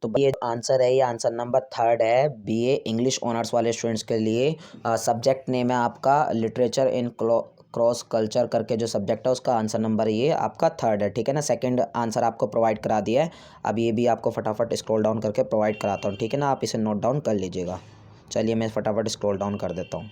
तो भाई ये जो आंसर है, ये आंसर नंबर थर्ड है, बीए इंग्लिश ऑनर्स वाले स्टूडेंट्स के लिए। सब्जेक्ट नेम है आपका लिटरेचर इन क्रॉस कल्चर करके जो सब्जेक्ट है उसका आंसर नंबर ये आपका थर्ड है, ठीक है ना। सेकंड आंसर आपको प्रोवाइड करा दिया है। अब ये भी आपको फटाफट स्क्रॉल डाउन करके प्रोवाइड कराता हूँ, ठीक है ना। आप इसे नोट डाउन कर लीजिएगा। चलिए मैं फटाफट स्क्रॉल डाउन कर देता हूँ।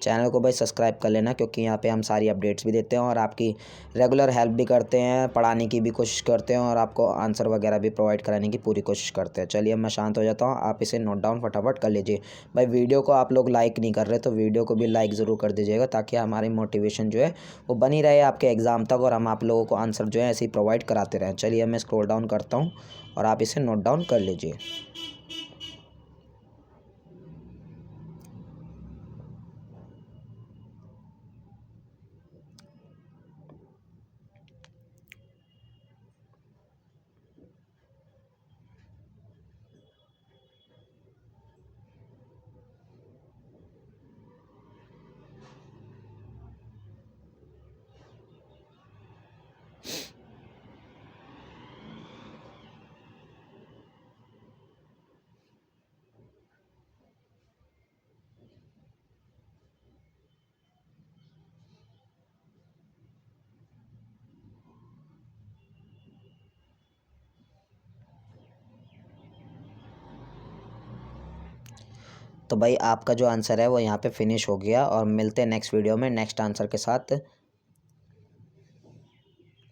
चैनल को भाई सब्सक्राइब कर लेना, क्योंकि यहाँ पे हम सारी अपडेट्स भी देते हैं और आपकी रेगुलर हेल्प भी करते हैं, पढ़ाने की भी कोशिश करते हैं और आपको आंसर वगैरह भी प्रोवाइड कराने की पूरी कोशिश करते हैं। चलिए मैं शांत हो जाता हूँ, आप इसे नोट डाउन फटाफट कर लीजिए। भाई वीडियो को आप लोग लाइक नहीं कर रहे तो वीडियो को भी लाइक ज़रूर कर दीजिएगा, ताकि हमारी मोटिवेशन जो है वो बनी रहे आपके एग्ज़ाम तक और हम आप लोगों को आंसर जो है ऐसे ही प्रोवाइड कराते रहें। चलिए मैं स्क्रॉल डाउन करता हूँ और आप इसे नोट डाउन कर लीजिए। तो भाई आपका जो आंसर है वो यहाँ पे फिनिश हो गया और मिलते हैं नेक्स्ट वीडियो में नेक्स्ट आंसर के साथ।